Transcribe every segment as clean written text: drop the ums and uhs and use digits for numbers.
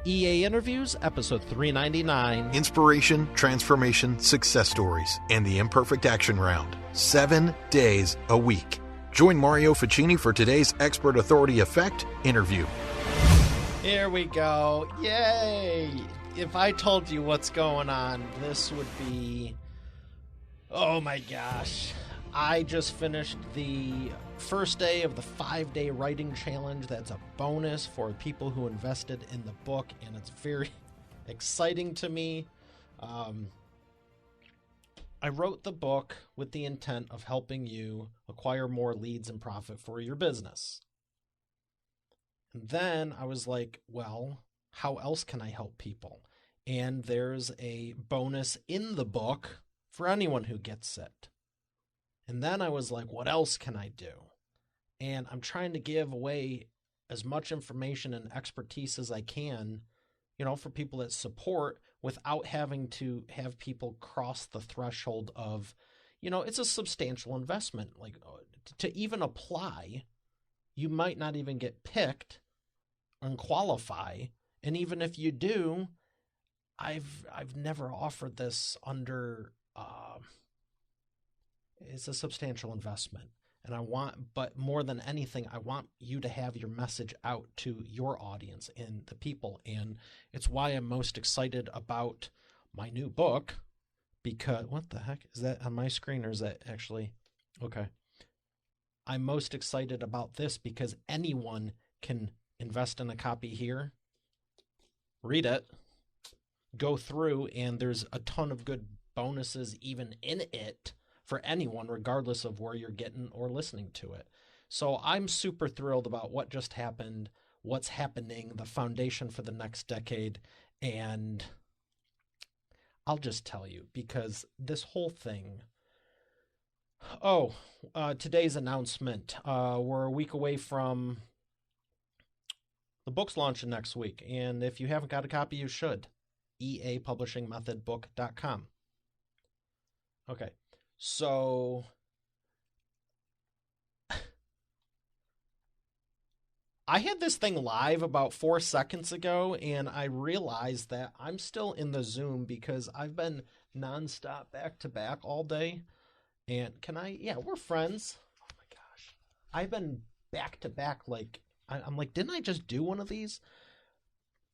EA Interviews, episode 399. Inspiration, transformation, success stories, and the Imperfect Action Round. 7 days a week. Join Mario Ficini for today's Expert Authority Effect interview. Here we go. Yay! If I told you what's going on, this would be... Oh my gosh. I just finished the first day of the 5-day writing challenge. That's a bonus for people who invested in the book, and it's very exciting to me. I wrote the book with the intent of helping you acquire more leads and profit for your business. And then I was like, well, how else can I help people? And there's a bonus in the book for anyone who gets it. And then I was like, what else can I do? And I'm trying to give away as much information and expertise as I can, for people that support without having to have people cross the threshold of, it's a substantial investment. Like to even apply, you might not even get picked and qualify. And even if you do, I've never offered this under, it's a substantial investment. And but more than anything, I want you to have your message out to your audience and the people. And it's why I'm most excited about my new book, because what the heck is that on my screen, or is that actually okay? I'm most excited about this because anyone can invest in a copy here, read it, go through, and there's a ton of good bonuses even in it for anyone, regardless of where you're getting or listening to it. So I'm super thrilled about what just happened, what's happening, the foundation for the next decade. And I'll just tell you, because this whole thing, today's announcement, we're a week away from the book's launching next week. And if you haven't got a copy, you should. eapublishingmethodbook.com. Okay. So I had this thing live about 4 seconds ago, and I realized that I'm still in the Zoom because I've been nonstop back to back all day. And we're friends. Oh my gosh. I've been back to back. I'm like, didn't I just do one of these?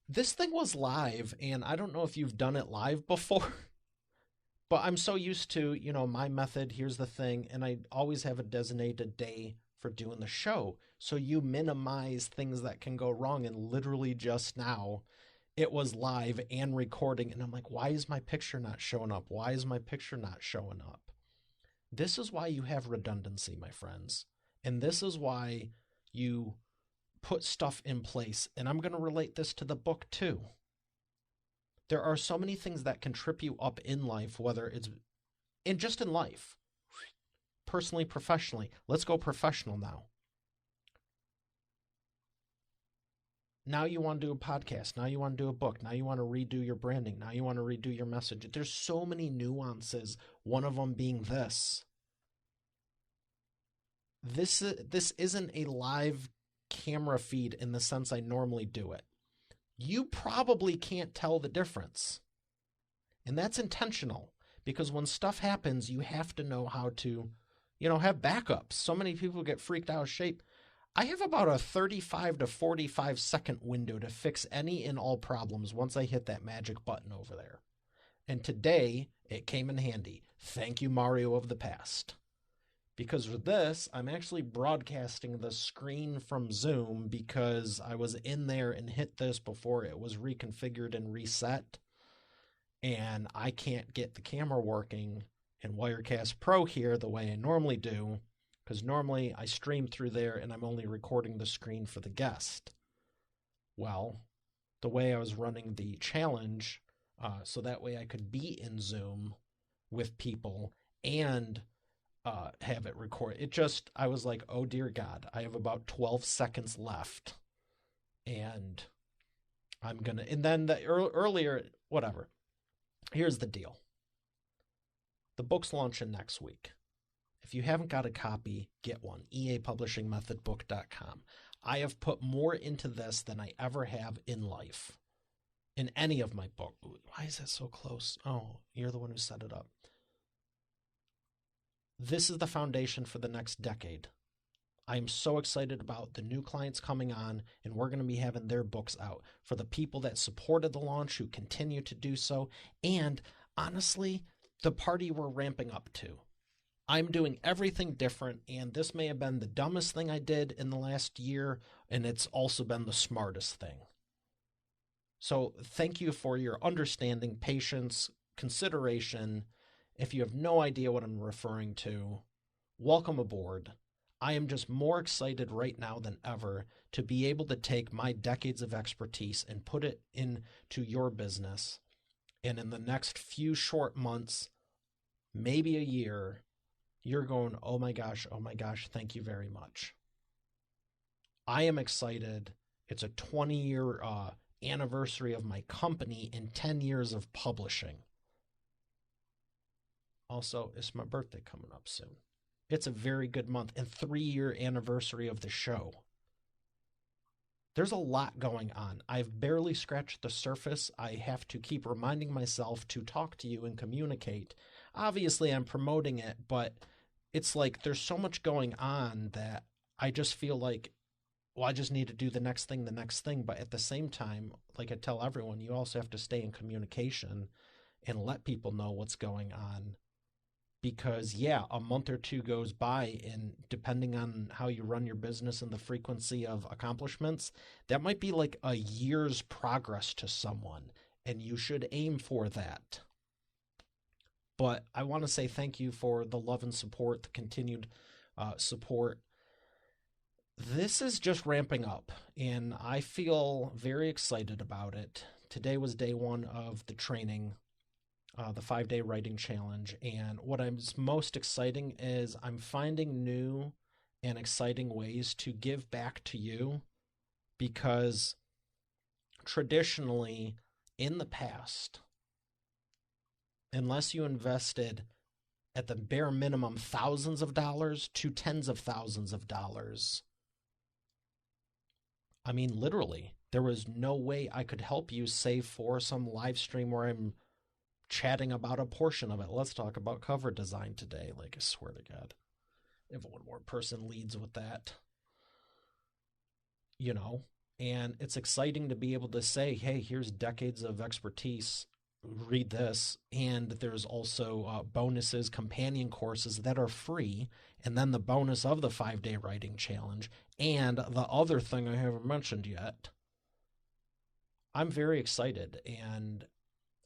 This thing was live, and I don't know if you've done it live before. But I'm so used to, my method, here's the thing, and I always have a designated day for doing the show. So you minimize things that can go wrong, and literally just now, it was live and recording, and I'm like, why is my picture not showing up? Why is my picture not showing up? This is why you have redundancy, my friends, and this is why you put stuff in place, and I'm going to relate this to the book too. There are so many things that can trip you up in life, whether it's just in life, personally, professionally. Let's go professional now. Now you want to do a podcast. Now you want to do a book. Now you want to redo your branding. Now you want to redo your message. There's so many nuances, one of them being this. This isn't a live camera feed in the sense I normally do it. You probably can't tell the difference. And that's intentional, because when stuff happens, you have to know how to, have backups. So many people get freaked out of shape. I have about a 35 to 45 second window to fix any and all problems once I hit that magic button over there. And today, it came in handy. Thank you, Mario of the past. Because for this, I'm actually broadcasting the screen from Zoom because I was in there and hit this before it was reconfigured and reset. And I can't get the camera working in Wirecast Pro here the way I normally do, because normally I stream through there and I'm only recording the screen for the guest. Well, the way I was running the challenge, so that way I could be in Zoom with people and have it record. I was like, oh dear God, I have about 12 seconds left. And then earlier, whatever. Here's the deal. The book's launching next week. If you haven't got a copy, get one. eapublishingmethodbook.com. I have put more into this than I ever have in life. in any of my book. Why is that so close? Oh, you're the one who set it up. This is the foundation for the next decade. I am so excited about the new clients coming on, and we're going to be having their books out for the people that supported the launch, who continue to do so, and honestly, the party we're ramping up to. I'm doing everything different, and this may have been the dumbest thing I did in the last year, and it's also been the smartest thing. So thank you for your understanding, patience, consideration. If you have no idea what I'm referring to, welcome aboard. I am just more excited right now than ever to be able to take my decades of expertise and put it into your business. And in the next few short months, maybe a year, you're going, oh my gosh, thank you very much. I am excited. It's a 20-year anniversary of my company and 10 years of publishing. Also, it's my birthday coming up soon. It's a very good month, and 3-year anniversary of the show. There's a lot going on. I've barely scratched the surface. I have to keep reminding myself to talk to you and communicate. Obviously, I'm promoting it, but it's like there's so much going on that I just feel like, well, I just need to do the next thing. But at the same time, like I tell everyone, you also have to stay in communication and let people know what's going on. Because, yeah, a month or two goes by, and depending on how you run your business and the frequency of accomplishments, that might be like a year's progress to someone, and you should aim for that. But I want to say thank you for the love and support, the continued support. This is just ramping up, and I feel very excited about it. Today was day 1 of the training, the 5-day writing challenge. And what I'm most exciting is I'm finding new and exciting ways to give back to you, because traditionally in the past, unless you invested at the bare minimum thousands of dollars to tens of thousands of dollars, I mean, literally, there was no way I could help you save for some live stream where I'm chatting about a portion of it. Let's talk about cover design today. Like, I swear to God, if one more person leads with that, you know, and it's exciting to be able to say, hey, here's decades of expertise, read this. And there's also bonuses, companion courses that are free. And then the bonus of the 5-day writing challenge. And the other thing I haven't mentioned yet, I'm very excited, and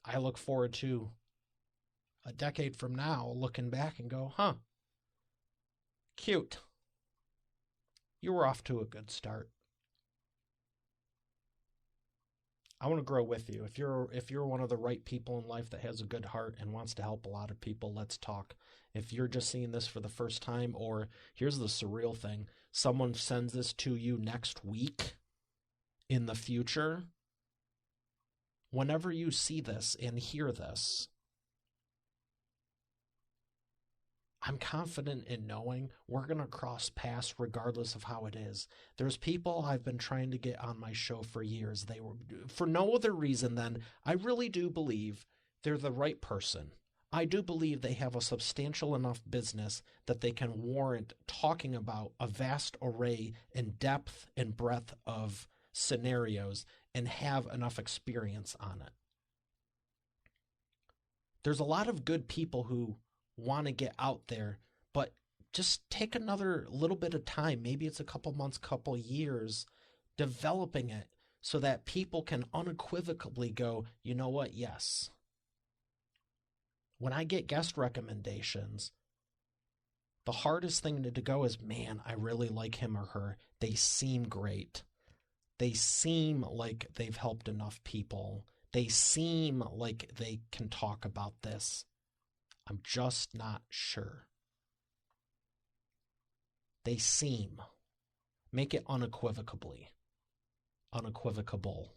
I look forward to a decade from now looking back and go, huh, cute. You were off to a good start. I want to grow with you. If you're one of the right people in life that has a good heart and wants to help a lot of people, let's talk. If you're just seeing this for the first time, or here's the surreal thing, someone sends this to you next week in the future, whenever you see this and hear this, I'm confident in knowing we're going to cross paths regardless of how it is. There's people I've been trying to get on my show for years. They were, for no other reason than I really do believe they're the right person. I do believe they have a substantial enough business that they can warrant talking about a vast array and depth and breadth of scenarios and have enough experience on it. There's a lot of good people who want to get out there, but just take another little bit of time. Maybe it's a couple months, couple years, developing it so that people can unequivocally go, you know what? Yes. When I get guest recommendations, the hardest thing to go is, man, I really like him or her. They seem great. They seem like they've helped enough people. They seem like they can talk about this. I'm just not sure. They seem. Make it unequivocally. Unequivocable.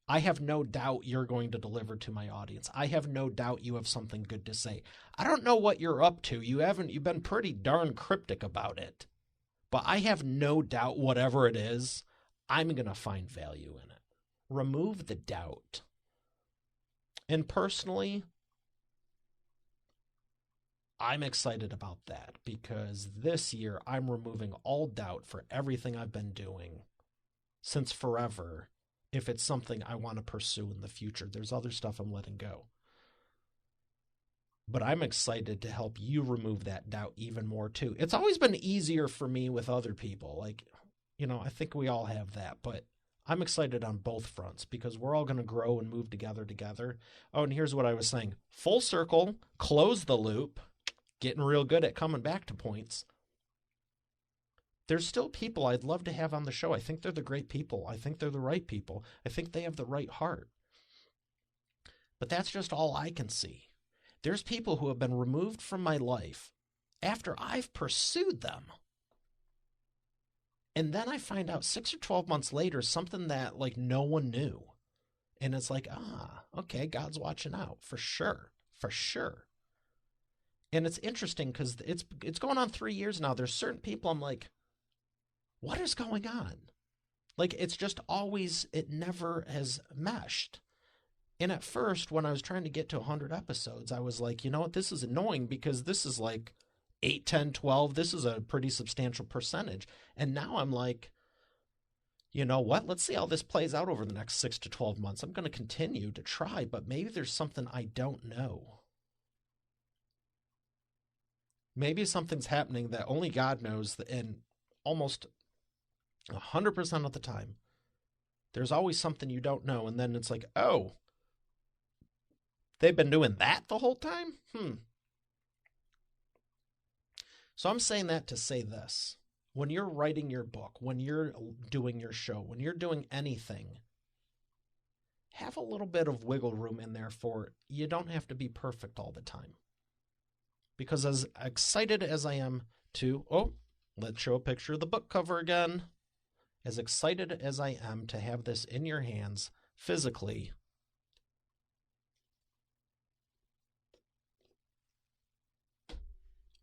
I have no doubt you're going to deliver to my audience. I have no doubt you have something good to say. I don't know what you're up to. You've been pretty darn cryptic about it. But I have no doubt whatever it is, I'm going to find value in it. Remove the doubt. And personally, I'm excited about that because this year I'm removing all doubt for everything I've been doing since forever. If it's something I want to pursue in the future, there's other stuff I'm letting go. But I'm excited to help you remove that doubt even more too. It's always been easier for me with other people. Like, I think we all have that, but I'm excited on both fronts because we're all going to grow and move together. Oh, and here's what I was saying. Full circle, close the loop, getting real good at coming back to points. There's still people I'd love to have on the show. I think they're the great people. I think they're the right people. I think they have the right heart. But that's just all I can see. There's people who have been removed from my life after I've pursued them. And then I find out 6 or 12 months later something that like no one knew. And it's like, okay, God's watching out for sure. And it's interesting because it's going on 3 years now. There's certain people I'm like, what is going on? Like, it's just always, it never has meshed. And at first, when I was trying to get to 100 episodes, I was like, you know what, this is annoying because this is like 8, 10, 12. This is a pretty substantial percentage. And now I'm like, you know what, let's see how this plays out over the next 6 to 12 months. I'm going to continue to try, but maybe there's something I don't know. Maybe something's happening that only God knows, and almost 100% of the time, there's always something you don't know, and then it's like, oh, they've been doing that the whole time? So I'm saying that to say this. When you're writing your book, when you're doing your show, when you're doing anything, have a little bit of wiggle room in there for you don't have to be perfect all the time. Because as excited as I am to, let's show a picture of the book cover again. As excited as I am to have this in your hands physically,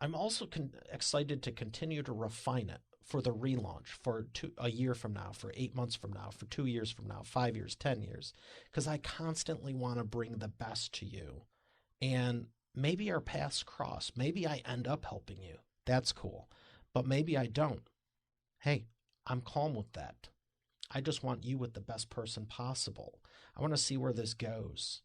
I'm also excited to continue to refine it for the relaunch for a year from now, for 8 months from now, for 2 years from now, 5 years, 10 years, because I constantly want to bring the best to you. And maybe our paths cross. Maybe I end up helping you. That's cool. But maybe I don't. Hey, I'm calm with that. I just want you with the best person possible. I want to see where this goes.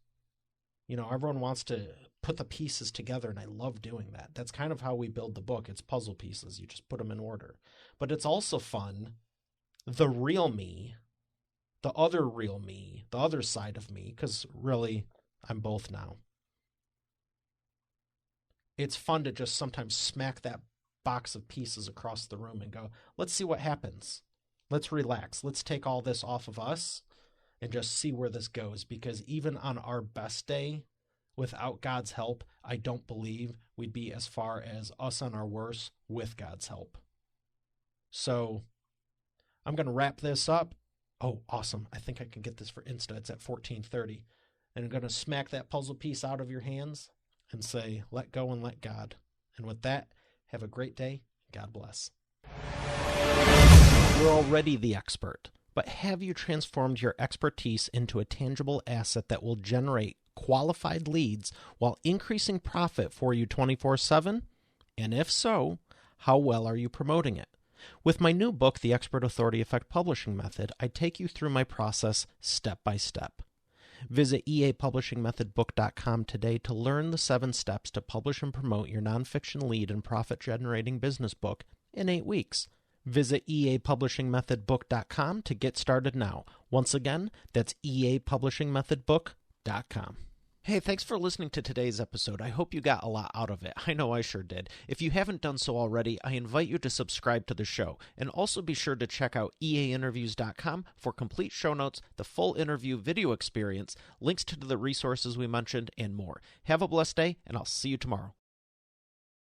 Everyone wants to put the pieces together, and I love doing that. That's kind of how we build the book. It's puzzle pieces. You just put them in order. But it's also fun, the real me, the other real me, the other side of me, because really, I'm both now. It's fun to just sometimes smack that box of pieces across the room and go, let's see what happens. Let's relax. Let's take all this off of us and just see where this goes. Because even on our best day, without God's help, I don't believe we'd be as far as us on our worst with God's help. So I'm going to wrap this up. Oh, awesome. I think I can get this for Insta. It's at 14:30. And I'm going to smack that puzzle piece out of your hands and say, let go and let God. And with that, have a great day. God bless. You're already the expert, but have you transformed your expertise into a tangible asset that will generate qualified leads while increasing profit for you 24/7? And if so, how well are you promoting it? With my new book, The Expert Authority Effect Publishing Method, I take you through my process step by step. Visit eapublishingmethodbook.com today to learn the 7 steps to publish and promote your nonfiction lead and profit-generating business book in 8 weeks. Visit eapublishingmethodbook.com to get started now. Once again, that's eapublishingmethodbook.com. Hey, thanks for listening to today's episode. I hope you got a lot out of it. I know I sure did. If you haven't done so already, I invite you to subscribe to the show. And also be sure to check out eainterviews.com for complete show notes, the full interview video experience, links to the resources we mentioned, and more. Have a blessed day, and I'll see you tomorrow.